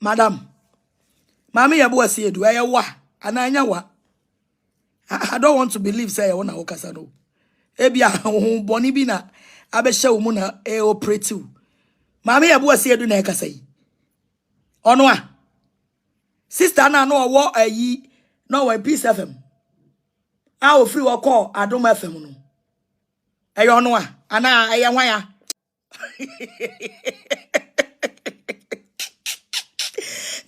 Madam, Maame Yeboah Asiedu, wa, ananya wa. I don't want to believe say I want to okasa no. Ebia boni bi na abehye wo mu na operate. Maame Yeboah Asiedu na ekasa yi. Ono a. Sister na no wo ayi no we Peace FM. A o free wo call Adom FM no. Eyo ono a ana eye hwan ya.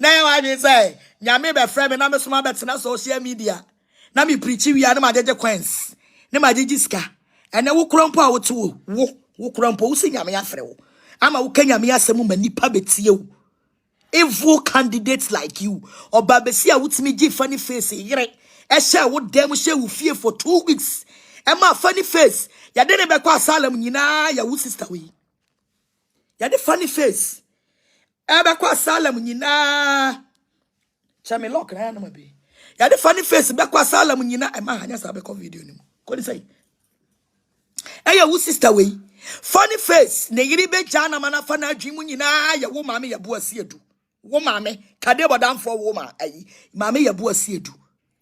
Na I dey say, nyame be frame na me soma betena social media. Na me preach wi na ma jeje coins. Na ma jeje sika. Ene wo krompo a wo to wo krompo wo se nyame afre wo. Ama wo ka nyame asem ma nipa betie wo. Evil candidates like you. Or babesi a wutimi gi funny face yere. E share wo dem share wo fie for 2 weeks. E ma funny face. Ya de ne be kwa asylum nyina ya wo sister we. Ya de funny face. Ebe kwa salam nyina chame lock na na be ya de funny face be kwa salam nyina e ma hanya sa be ko video nim ko di say eya wo sister we funny face ne yiri be jana mana fa na adwim nyina ya wo Maame Yeboah Asiedu wo maame kade bodamfo wo ma ayi Maame Yeboah Asiedu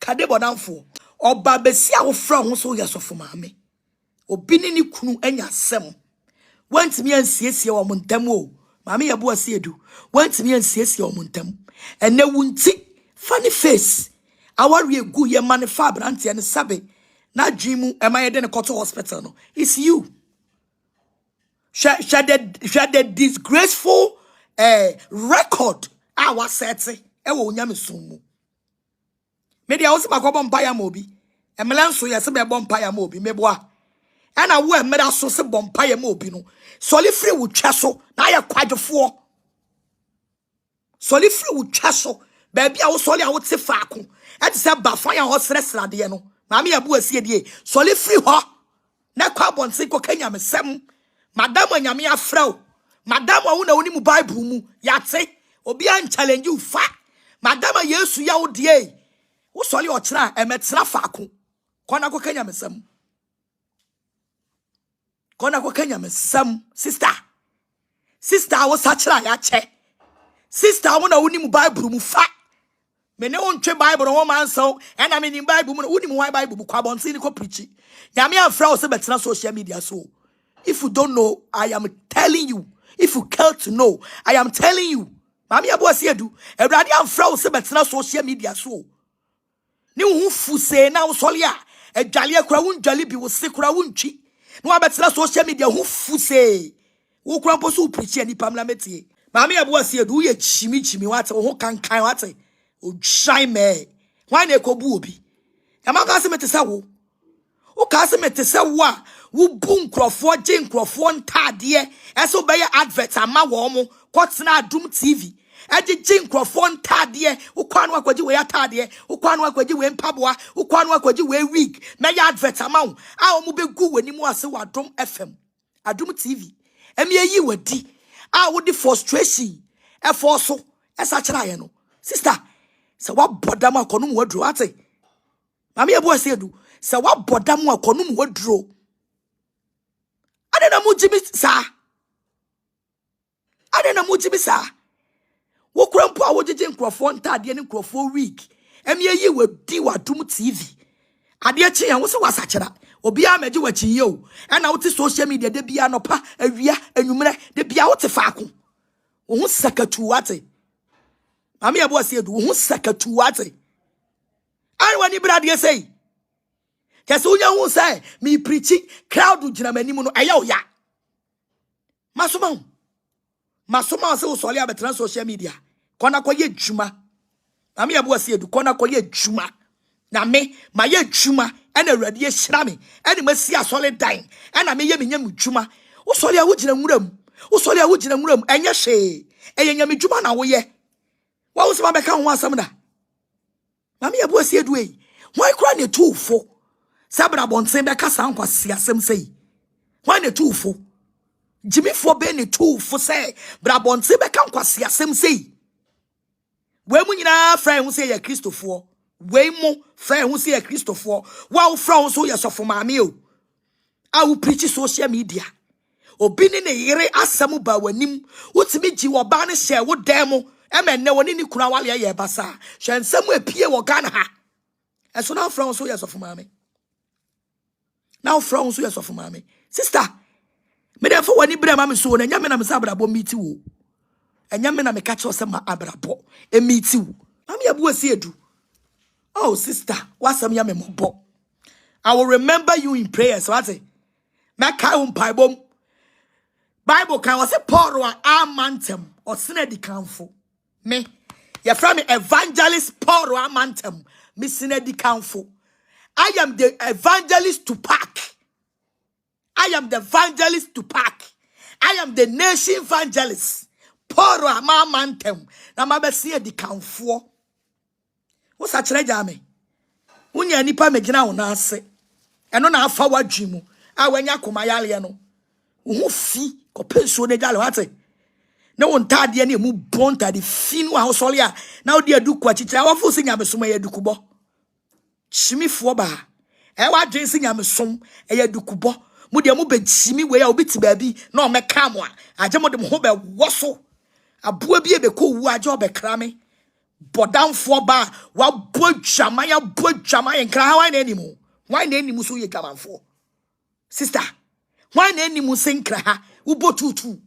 kade bodamfo oba besi a wo fra ho so yesofo maame obi ni kunu anya sem wantimi ansiesie wo montam o Maame Yeboah Asiedu wantimi ansiesie wo montam ene wunti funny face awari egu ye manifa brante ne sabe na dwimu emaye de ne koto hospital no it's you the disgraceful record our sete e wo nyamesum mu media wo se makobo mpaya ma obi emelanso ye se be bompaya ma obi meboa ana wo emeda so se bompaya ma obi no soli free wo twa so na ya kwadwofo soli free wo twa so ba bia wo soli a wo te faako e te se ba fa ya ho sresra de no Maame Yeboah Asiedu soli free ho na kwa bonse ko kanya mesem madam anyame afrao madam wo na woni mu bible mu yate obi an challenge you fa madam Yesu ya wo de wo soli o kira emetira faako kona ko kanya mesem kona ko kanya mesem sister wo sachira ya che sister wo na woni mu bible mu fa me ne won twe bible wo man so na me ni bible mu woni mu why bible bu kwa bonse ni ko preach nyame afrao se betena social media so. If you don't know, I am telling you. If you care to know, I am telling you. Maame Yeboah Asiedu, everybody am fraud se betena social media so. Ni hu fuse na wo sole a, adwale akura won dwale bi wo se kura won twi. No betena social media hu fuse. Wo kura mpo so preach ani pamla metie. Maame Yeboah Asiedu ye chimi wate wo kankan wate. O shine me. Why na ekobu obi? Yamaka se metesa wo. O ka se metesa wo a wo bu nkrofo je nkrofo ntade eso be advert ama wo mo kwotena Adom TV je nkrofo ntade wo kwanu akwaji we atade wo kwanu akwaji we mpaboa wo kwanu akwaji we wig me ya advert ama wo a wo be gu wani mu ase wa Adom FM Adom TV emi yi wadi a wo di frustration e forso esa kira ye no sister se wa bodam akono mu wadro ate Maame Yeboah Asiedu se wa bodam akono mu wadro adena mujimi sa wo krampo a wo jeje nkrofo ntade ne nkrofo week emi yi wadi wa Adom TV ade chi yan wo se wasakira obi a meje wachi ye o na wo te social media de bia no pa awia anwumre de bia wo te faako wo hu sakatu wate Maame Yeboah Asiedu wo hu sakatu wate anwani brade sei kese unya hu say me preaching crowd gina manimu no aya oya masoma se wo sole abetran social media kona koye djuma Maame Yeboah Asiedu kona koye djuma na me ma ye djuma ena awrade ye hira me ena masi asole dan ena me ye menyam djuma wo sole a wo gina nwuram enye hwe eye nyam djuma na wo ye wa wo se ma beka ho asam da Maame Yeboah Asiedu why kra ne tuufo sabra bonsen be kasa nkwasi asem sei why ne tuufo Jimmy for be ne tuufo say bra bonsen be kan kwasi asem sei we mu nyina fra hu say ya Kristofo we mu fra hu say ya Kristofo wa wo fra hu so ya sofo maame o a wo preach social media obi ne yere asem ba wanim wotimi gi wo ba ne share wo dem Emen ne woni ni kuna wale ye basa. Shensem we pie wo Ghana ha. And so now from so yes of Maame. Now from so yes of Maame. Sister, me therefore when Ibrahim Maame so na nyame na me sabra bo meeti wo. Enyame na me catch us ma abrabo. E meeti wo. Maame Yeboah Asiedu. Oh sister, wasam ya me mobo. I will remember you in prayers. What say? Maka Bible. Bible can say Paul or Amantem or Sinedi Council. Me, you're from evangelist Paul or Amantem, Miss Sinedi Council. I am the evangelist to pack. I am the evangelist to pack. I am the nation evangelist. Paul or Amantem. Na mabesi the Council. What's that trade, me? Unya nipa megina unase. Eno na afa wadwimu. Awanya komayale no. Wo fi ko penso ne jale wate. Na won tade ne mu bonta de fi no ahosole a na wo de aduku achichira wo fo se nyamesoma ye adukubo. Chimifo ba. E wadwen se nyamesom e ye adukubo. Mu de mu be chimi we a obiti baabi na o meka mo a. Aje mo de mo ho be woso. Aboa bi e be ko wu aje obekra me. Bodam for ba wa bojamaya nkra ha wan animu. Why na animu so ye gamanfo? Sister, why na animu se nkra ha ubo tutu?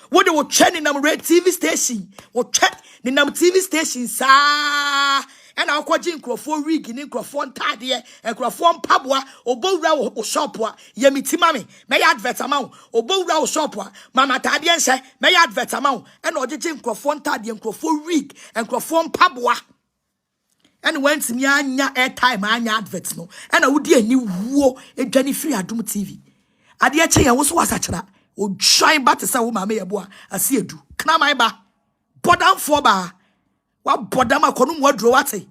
What they were training nam red TV station, or check the nam TV station sa and I'll call Jim Crawford rig in Crawford Tadia and Crawford Pabwa or Bowra or Shopwa, Yemiti Mammy, may advert amount or Bowra or Shopwa, Mama Tadian say, may advert amount and or Jim Crawford Tadia and Crawford rig and Crawford Pabwa. And went to me airtime and adverts no, and I would dear new war a Jenny Free Adum TV. Adia Chaii was such that. O shine back to say Maame Yeboah Asiedu. Kna my ba. Bodam for ba. Wa bodam akonum wadro wate.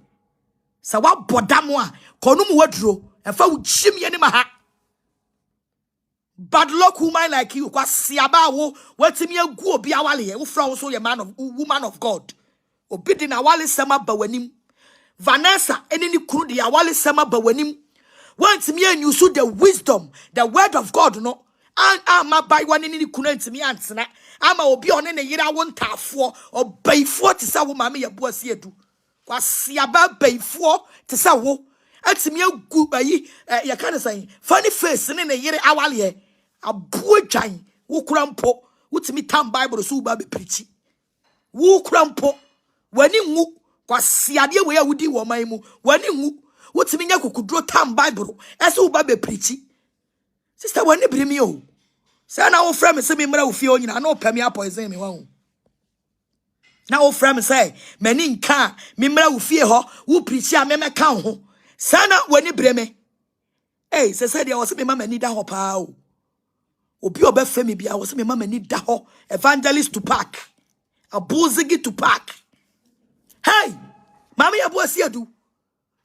Sa wa bodam a konum wadro. E fa uchim ye ni maha. Bad luck woman like you kwa siaba wo watimi agu obi awale ye. Wo fra wo so ye woman of God. Obi di na awale sema ba wanim. Vanessa eni ni kunu di awale sema ba wanim. Wantimi anyusu the wisdom, the word of God no. Ama by one in the current me answer. Ama obi on ne yira won tafo or bay for to say wo Maame Yeboah Asiedu. Was siaba bay for to say wo. At me a good by ya can say funny face in a year awale. A boy giant who crampo, which me tam Bible so baby preachy. Woo crampo when you move was siadia where would you or my moo when you move. What's me could draw tam Bible as so baby preachy. Sister, when you bring me oh, say now friend me say me mra ofie onyina na opam ya poison me wan. Now friend me say mani nka me mra ofie ho wo preach a me meka ho. Say na when you bring me. Hey, say there was me mama ni da ho pa o. Obi oba fe me bia was me mama ni da ho. Evangelist to pack. Abuzigi to pack. Hey, Maame Yeboah Asiedu.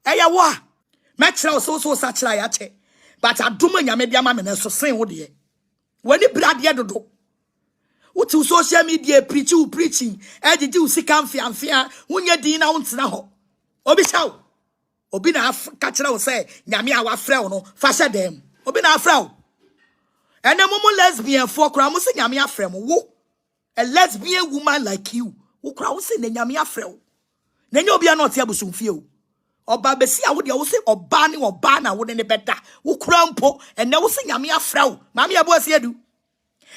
Hey ya wa. Me kira so sachira ya che. But I do my media man so saying what ye. When you brad yedo. What to social media preaching, did you see comfy and fear when you didn't ounce now? Obishaw. Obina catcher will say, Yamia wa frau no, fasha them. Obina frau. And a woman lesbian for crowns and Yamia frame. Woo. A lesbian woman like you, who crowns in the Yamia frau. Then you'll be not able to feel. Or babesi I would say or banning or banner wouldn't better. Who crampo and now sing Yamia frau. Maame Yeboah Asiedu.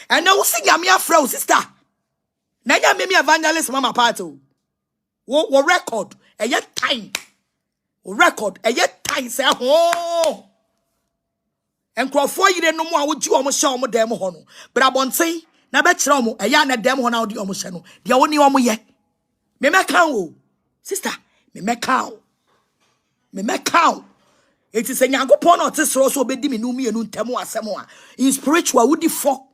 And now sing Yamia frau, sister. Now ya me evangelist mama pato. Wo record a yet time. Record a yet time say oh. And Crawford you no more would you almost show mo demo hono. But I won't say na betra mo a yana demo hono di almost no. The only one ye. Me meka sister, me meka me meka it is a Nyankopon not so be me no me enu ntemo asemo a in spiritual would for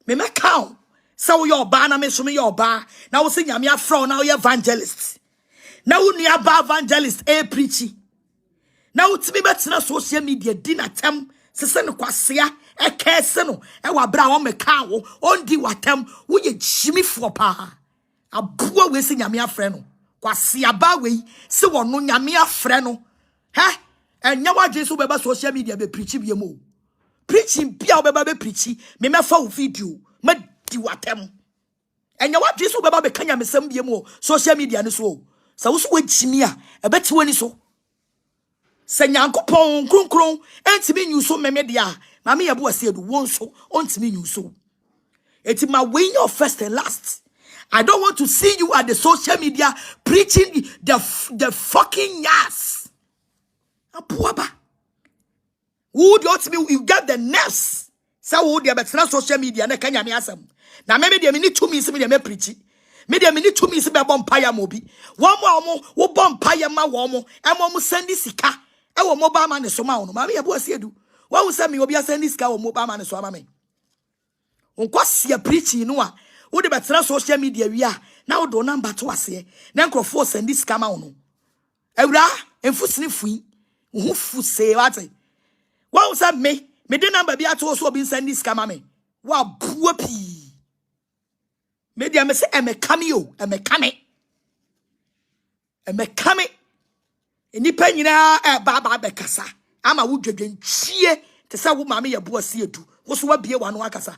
me meka so your ba na me so me your ba na wo se nyame afro na wo evangelist na wo nua ba evangelist preachy na wo timi betena social media di na tem sese ne kwasea kese no wa bra wo meka wo ondi watem wo ye jimifo pa aboa we se nyame afre no kwasea ba we se wo no nyame afre no he enya wa jesu beba social media be preachy bi mo preaching bia wo beba be preachy me mefa wo video me di watem And what Jesus will be Kenya Messambiamo, social media and so. So what's with Chimia, a bet 20 so. Senyanko pon, kron, and to me you so media. Maame Yeboah Asiedu won so, on to me you so. It's my way your first and last. I don't want to see you at the social media preaching the fucking yes. Apuaba. Who do you get the nerves? So would you bet social media na kanya me asem. Na me de me need 2 minutes me preach. Me de me need 2 minutes be bompire mobi. One more wo bompire ma wo mo. E mo send sika. E wo mobile man so ma wo. Maame Yeboah Asiedu. Wa wo say me obi send sika wo mobile man so ma me. Unkwasi preaching no a wo de betra social media wi a na wo do number to ase na nkrofo send sika ma wo no. Ewura enfusini fui. Wo fu say what? Wa wo say me de number bi ato so obi send sika ma me. Wa bua pi. Me dia me say e me kame o, e me kame. E me kame. Enipa nyina e ba bekasa. Ama wo dwadwantwie te say wo Maame Yeboah Asiedu. Wo so wa bie wa no akasa.